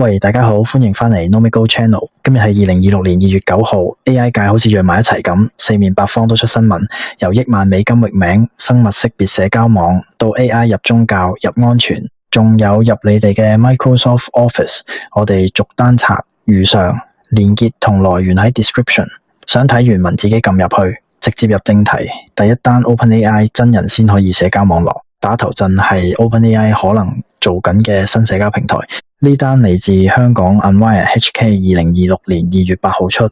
喂，大家好，歡迎返嚟 Nomigo Channel。今日係2026年2月9號 ，AI 界好似約埋一齊咁，四面八方都出新聞，由億萬美金域名、生物識別社交網，到 AI 入宗教、入安全，仲有入你哋嘅 Microsoft Office，我哋逐單查。如常，連結同來源喺 description， 想睇原文自己撳入去。直接入正題，第一單 OpenAI 真人先可以社交網絡，打頭陣係 OpenAI 可能做緊嘅新社交平台。呢單嚟自香港 Unwire HK 2026年2月8號出。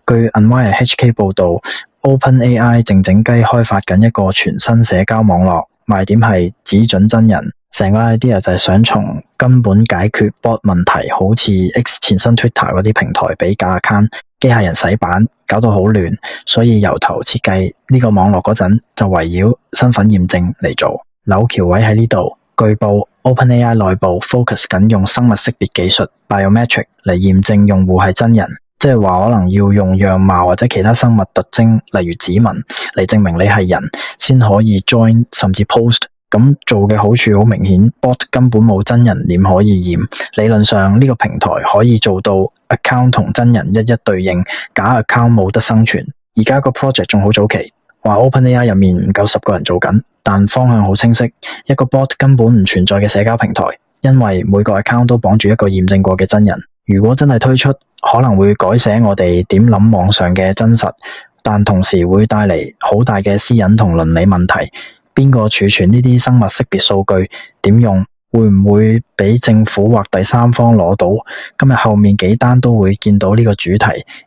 據 Unwire HK 報導 ，OpenAI 靜靜雞開發緊一個全新社交網絡，賣點係只準真人。成個 idea 就係想從根本解決 bot 問題，好似 X 前身 Twitter 嗰啲平台俾假 account，機械人洗版，搞到好亂，所以由頭設計呢個網絡嗰陣就圍繞身份驗證嚟做。扭橋位喺呢度。據報 OpenAI 內部 focus 緊用生物識別技術 biometric 嚟驗證用戶係真人，即係話可能要用樣貌或者其他生物特徵，例如指紋嚟證明你係人，先可以 join 甚至 post。咁做嘅好處好明顯 ，bot 根本冇真人臉可以驗。理論上呢個平台可以做到 account 同真人一一對應，假 account 冇得生存。而家個 project 仲好早期，話 OpenAI 入面唔夠10個人做緊，但方向好清晰。一個 bot 根本唔存在嘅社交平台，因為每個 account 都綁住一個驗證過嘅真人。如果真係推出，可能會改寫我哋點諗網上嘅真實，但同時會帶嚟好大嘅私隱同倫理問題。邊個儲存呢啲生物識別數據？點用？會唔會俾政府或第三方攞到？今日後面幾單都會見到呢個主題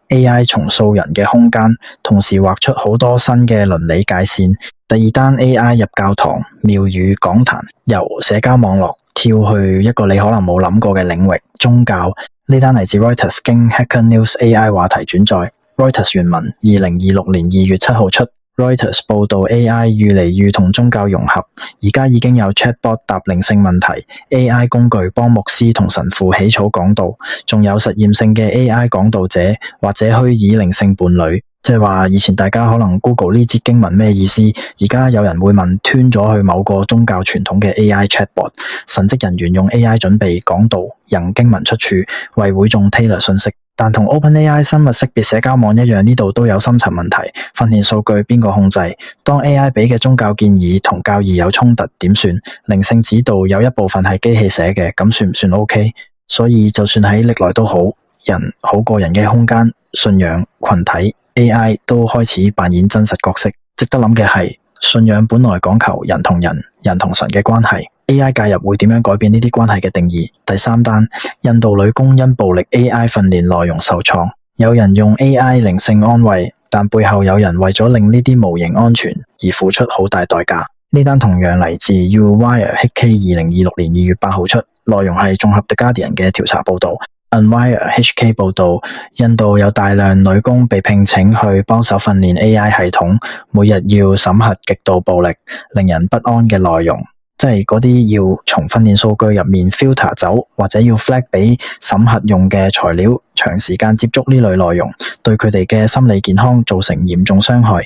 AI 重塑人嘅空間，同時畫出好多新嘅倫理界線。第二單 AI 入教堂、廟宇、講壇，由社交網絡跳去一個你可能冇諗過嘅領域——宗教。呢單嚟自 Reuters 經 Hacker News AI 話題轉載。Reuters 原文2026年2月7號出。Reuters 報導 AI 愈嚟愈同宗教融合，而家已經有 chatbot 答靈性問題 ，AI 工具幫牧師同神父起草講道，仲有實驗性嘅 AI 講道者或者虛擬靈性伴侶。即係話以前大家可能 Google 呢節經文咩意思，而家有人會問吞咗去某個宗教傳統嘅 AI chatbot， 神職人員用 AI 準備講道，引經文出處，為會眾 tailor 信息。但同 OpenAI 生物識別社交網一樣，呢度都有深層問題。訓練數據邊個控制？當 AI 俾嘅宗教建議同教義有衝突點算？靈性指導有一部分係機器寫嘅，咁算唔算 OK？ 所以就算喺歷來都好，人好過人嘅空間、信仰、群體 AI 都開始扮演真實角色。值得諗嘅係，信仰本來講求人同人、人同神嘅關係。AI 介入會點樣改變呢啲關係嘅定義？第三單，印度女工因暴力 AI 訓練內容受創，有人用 AI 靈性安慰，但背後有人為咗令呢啲模型安全而付出好大代價。呢單同樣嚟自 Unwire HK 2026年2月8號出，內容係綜合 The Guardian 嘅調查報導。Unwire HK 報導，印度有大量女工被聘請去幫手訓練 AI 系統，每日要審核極度暴力、令人不安嘅內容。即係嗰啲要從訓練數據入面 filter 走，或者要 flag 俾審核用嘅材料，長時間接觸呢類內容，對佢哋嘅心理健康造成嚴重傷害。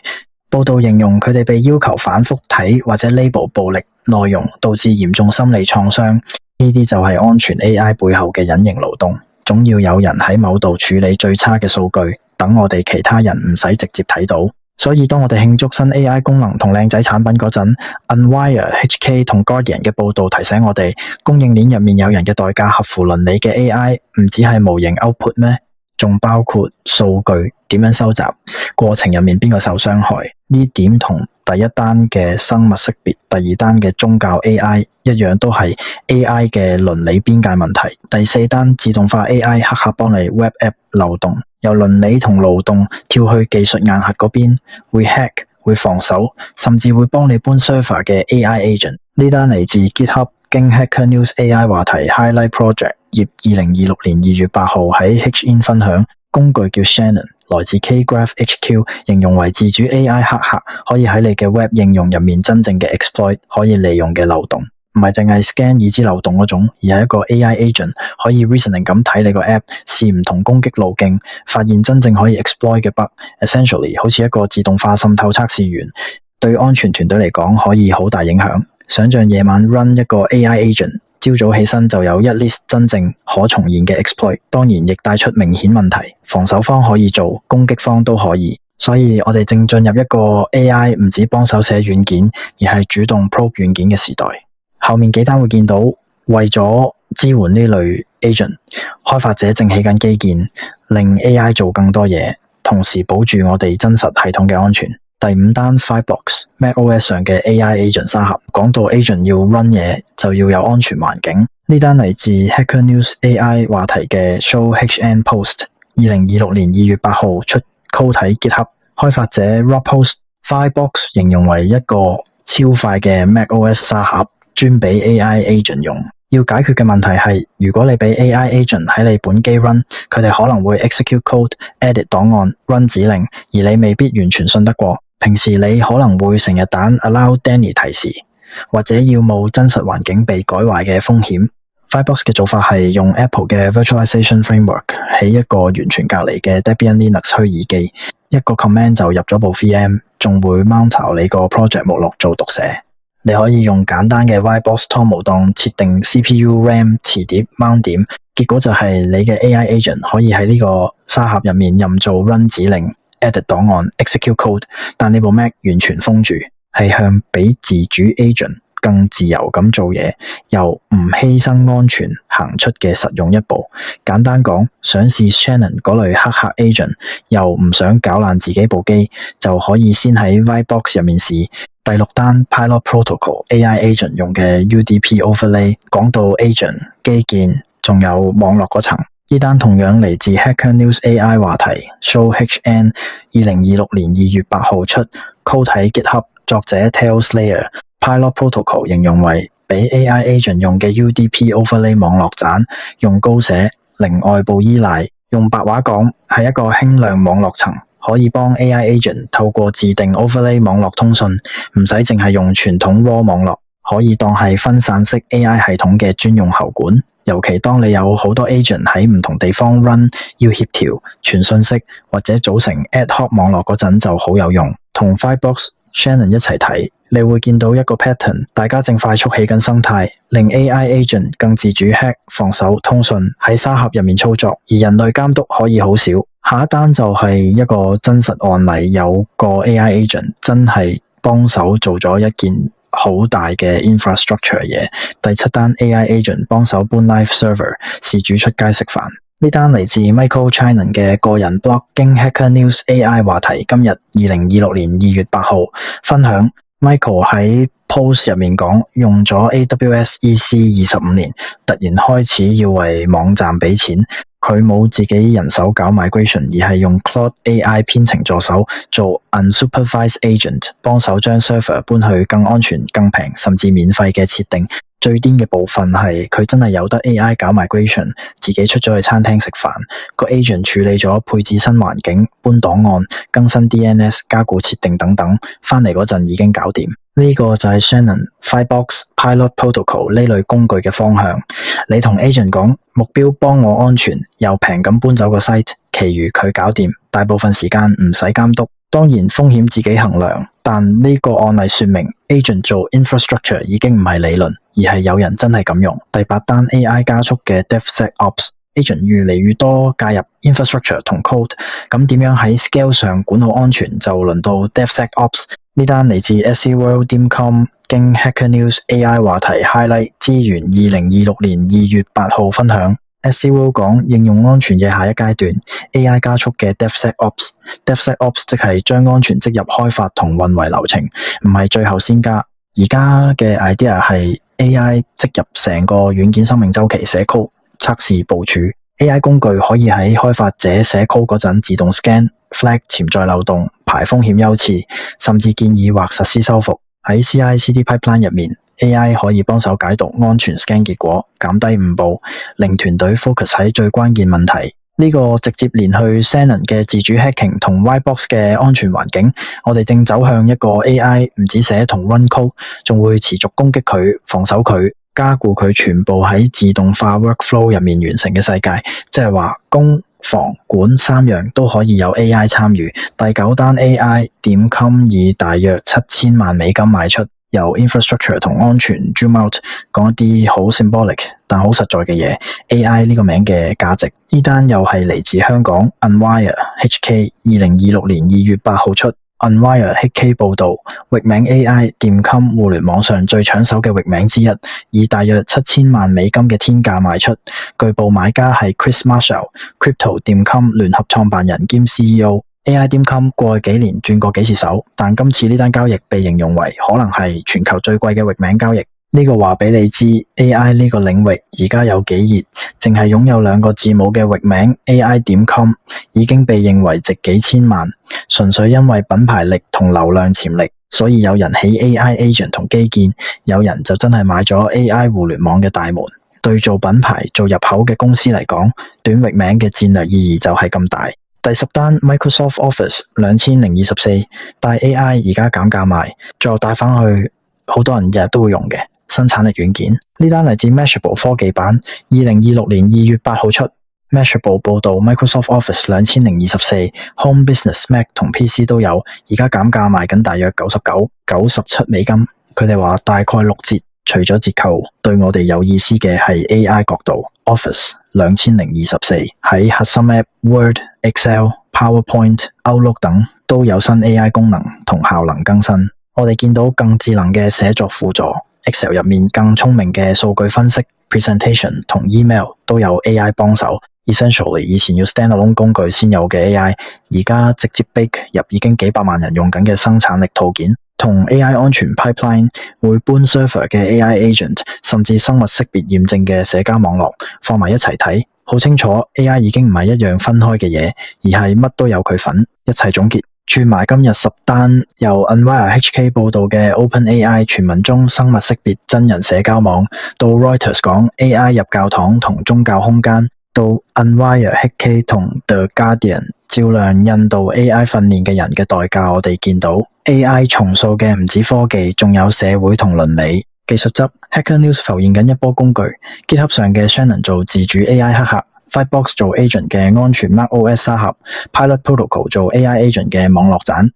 報道形容佢哋被要求反覆睇或者 label 暴力內容，導致嚴重心理創傷。呢啲就係安全 AI 背後嘅隱形勞動。總要有人喺某度處理最差嘅數據，等我哋其他人唔使直接睇到。所以當我哋慶祝新 AI 功能同靚仔產品嗰陣， Unwire HK 同 Guardian 嘅報導提醒我哋，供應鏈入面有人嘅代價合乎倫理嘅 AI 唔只係模型 output 咩？仲包括數據點樣收集，過程入面邊個受傷害。呢點同第一單嘅生物識別，第二單嘅宗教 AI 一樣，都係 AI 嘅倫理邊界問題。第四單自動化 AI 黑客幫你 web app 漏洞，由倫理同勞動跳去技術硬核嗰邊，會 hack 會防守，甚至會幫你搬 server 嘅 AI agent。呢單嚟自 GitHub 經 Hacker News AI 話題 Highlight Project 頁2026年2月8號喺 HIN 分享，工具叫 Shannon， 來自 Kgraph HQ， 形容為自主 AI 黑客可以喺你嘅 web 應用入面真正嘅 exploit 可以利用嘅漏洞。唔係淨係 scan 已知漏洞嗰種，而係一個 AI agent 可以 reasoning 咁睇你個 app， 試唔同攻擊路徑，發現真正可以 exploit 嘅 bug。essentially 好似一個自動化滲透測試員，對安全團隊嚟講可以好大影響。想像夜晚 run 一個 AI agent，朝早起身就有一 list 真正可重現嘅 exploit， 當然亦帶出明顯問題，防守方可以做，攻擊方都可以。所以我哋正進入一個 AI 唔止幫手寫軟件，而係主動 probe 軟件嘅時代。後面幾單會見到，為咗支援呢類 agent， 開發者正起緊基建，令 AI 做更多嘢，同時保住我哋真實系統嘅安全。第五單 Fireblocks macOS 上嘅 AI agent 沙盒，講到 agent 要 run 嘢就要有安全環境。呢單嚟自 Hacker News AI 話題嘅 Show HN Post， 2026年2月8號出 code 喺 GitHub， 開發者 Rob Post Fireblocks 形容為一個超快嘅 macOS 沙盒，專俾 AI agent 用。要解決嘅問題係，如果你俾 AI agent 喺你本機 run， 佢哋可能會 execute code、edit 檔案、run 指令，而你未必完全信得過。平時你可能會成日彈 allow Danny 提示，或者要冒真實環境被改壞嘅風險。Fireblocks 嘅做法係用 Apple 嘅 Virtualization Framework 起一個完全隔離嘅 Debian Linux 虛擬機，一個 command 就入咗部 VM， 仲會 mount 你個 project 目錄做讀寫。你可以用簡單嘅 YBoss Toml 檔設定 CPU、RAM、磁碟、mount 點，結果就係你嘅 AI agent 可以喺呢個沙盒入面任做 run 指令、edit 檔案、execute code， 但你部 Mac 完全封住，係向比自主 agent 更自由咁做嘢，又唔犧牲安全行出嘅實用一步。簡單講，想試 Shannon 嗰類黑客 agent， 又唔想搞爛自己部機，就可以先喺 Whitebox 入面試。第六單 Pilot Protocol AI agent 用嘅 UDP overlay， 講到 agent、基建仲有網絡嗰層。呢單同樣嚟自 Hacker News AI 話題 Show HN 2026年2月8號出 code 喺 GitHub， 作者 Tailslayer。 Pilot Protocol 形容為俾 AI agent 用嘅 UDP overlay 網絡棧，用高寫，零外部依賴。用白話講係一個輕量網絡層，可以幫 AI agent 透過自定 overlay 網絡通訊，唔使淨係用傳統 raw 網絡，可以當係分散式 AI 系統嘅專用喉管。尤其當你有好多 agent 喺唔同地方 run， 要協調傳訊息或者組成 ad hoc 網絡嗰陣就好有用。同 Fireblocks Shannon 一齊睇，你會見到一個 pattern， 大家正快速起緊生態，令 AI agent 更自主 hack 防守通訊喺沙盒入面操作，而人類監督可以好少。下一單就係一個真實案例，有個 AI agent 真係幫手做咗一件好大嘅 infrastructure 嘢。第七單 AI agent 幫手搬 live server， 事主出街食飯。呢單嚟自 Michael Chinon 嘅個人 blog， 經 Hacker News AI 話題，今日2026年2月8號分享。Michael 喺 post 入面講，用咗 AWS EC 25年，突然開始要為網站俾錢。佢冇自己人手搞 migration， 而係用 Claude AI 編程助手做 unsupervised agent， 幫手將 server 搬去更安全、更平甚至免費嘅設定。最癲嘅部分係佢真係有得 AI 搞 migration， 自己出咗去餐廳食飯，個 agent 處理咗配置新環境、搬檔案、更新 DNS、加固設定等等，翻嚟嗰陣已經搞掂。呢個就係 Shannon Fireblocks Pilot Protocol 呢類工具嘅方向。你同 agent 講，目標幫我安全又平咁搬走個 site， 其餘佢搞掂，大部分時間唔使監督。當然風險自己衡量，但呢個案例說明 agent 做 infrastructure 已經唔係理論，而係有人真係咁用。第八單 AI 加速嘅 DevSecOps agent 越嚟越多介入 infrastructure 同 code， 咁點樣喺 scale 上管好安全就輪到 DevSecOps。呢單嚟自 SEWorld.com 經 Hacker News AI 話題 highlight 資源2026年2月8號分享。SEWorld 講應用安全嘅下一階段 AI 加速嘅 DevSecOps。 DevSecOps 即係將安全積入開發同運維流程，唔係最後先加。而家嘅 idea 係 AI 積入成個軟件生命週期，寫 code、測試、部署。AI 工具可以喺開發者寫 code 嗰陣自動 scan、flag 潛在漏洞、排風險優次，甚至建議或實施修復。喺 CI/CD pipeline 入面， AI 可以幫手解讀安全 scan 結果，減低誤報，令團隊 focus 喺最關鍵問題。呢個直接連去 Shannon 嘅自主 hacking 同 Whitebox 嘅安全環境。我哋正走向一個 AI 唔止寫同 run code， 仲會持續攻擊佢、防守佢、加固佢全部喺自動化 workflow 入面完成嘅世界。即係話攻、防、管三樣都可以有 AI 參與。第九單 AI 點 com 以大約7000萬美金賣出。由 infrastructure 同安全 zoom out， 講一啲好 symbolic 但好實在嘅嘢。AI 呢個名嘅價值，呢單又係嚟自香港 Unwire HK 2026年2月8號出。Unwire HK 報導，域名 AI 店襟互聯網上最搶手嘅域名之一，以大約7000萬美金嘅天價賣出。據報買家係 Chris Marshall，Crypto 店襟聯合創辦人兼 CEO。AI 店襟過去幾年轉過幾次手，但今次呢單交易被形容為可能係全球最貴嘅域名交易。呢個話俾你知 AI 呢個領域而家有幾熱，淨係擁有2個字母嘅域名 AI 點 com 已經被認為值幾千萬，純粹因為品牌力同流量潛力，所以有人起 AI agent 同基建，有人就真係買咗 AI 互聯網嘅大門。對做品牌做入口嘅公司嚟講，短域名嘅戰略意義就係咁大。第10單 Microsoft Office 2024帶 AI 而家減價賣，最後帶返去好多人日日都會用嘅生產力軟件。呢單嚟自 Mashable 科技版2026年2月8號出。Mashable 報導 Microsoft Office 2024 Home Business Mac 同 PC 都有，而家減價賣緊大約97美金。佢哋話大概6折，除咗折扣，對我哋有意思嘅係 AI 角度。Office 2024喺核心 App、Word、Excel、PowerPoint、Outlook 等都有新 AI 功能同效能更新。我哋見到更智能嘅寫作輔助 ，Excel 入面更聰明嘅數據分析 ，Presentation 同 Email 都有 AI 幫手。Essentially 以前要 standalone 工具先有嘅 AI， 而家直接 bake 入已經幾百萬人用緊嘅生產力套件。同 AI 安全 pipeline 會搬 server 嘅 AI agent， 甚至生物識別驗證嘅社交網絡放埋一齊睇，好清楚 AI 已經唔係一樣分開嘅嘢，而係乜都有佢份。一齊總結，轉埋今日10單由 Unwire HK 報導嘅 OpenAI 傳聞中生物識別真人社交網，到 Reuters 講 AI 入教堂同宗教空間，到 Unwire HK 同 The Guardian 照亮印度 AI 訓練嘅人嘅代價，我哋見到 AI 重塑嘅唔止科技，仲有社會同倫理。技術執 Hacker News 浮現緊一波工具 ，GitHub 上嘅 Shannon 做自主 AI 黑客 ，Fightbox 做 agent 嘅安全 MacOS 沙盒 ，Pilot Protocol 做 AI agent 嘅網絡斬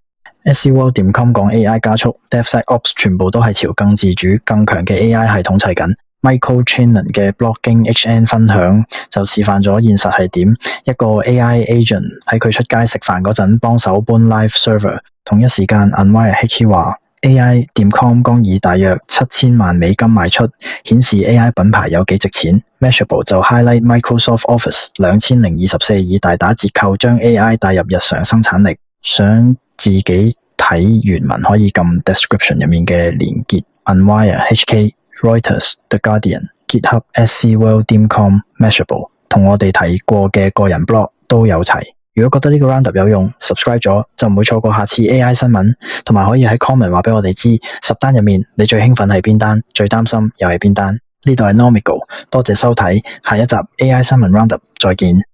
，SEWorld.com 講 AI 加速 ，DevSecOps 全部都係朝更自主、更強嘅 AI 系統砌緊。Michael Chinnan 嘅 Blogging HN 分享就示範咗現實係點，一個 AI agent 喺佢出街食飯嗰陣幫手搬 live server。同一時間 Unwire HK 話 AI.com 剛以大約7000萬美金賣出，顯示 AI 品牌有幾值錢。Mashable 就 highlight Microsoft Office 2024以大打折扣將 AI 帶入日常生產力。想自己睇原文可以撳 description 入面嘅連結。Unwire HK、Reuters、The Guardian、GitHub、SCWorld.com、Mashable 同我哋睇過嘅個人 blog 都有齊。如果覺得呢個 roundup 有用 ，subscribe 咗就唔會錯過下次 AI 新聞，同埋可以喺 comment 話俾我哋知10單入面你最興奮係邊單，最擔心又係邊單。呢度係 Nomigo，多謝收睇，下一集 AI 新聞 roundup 再見。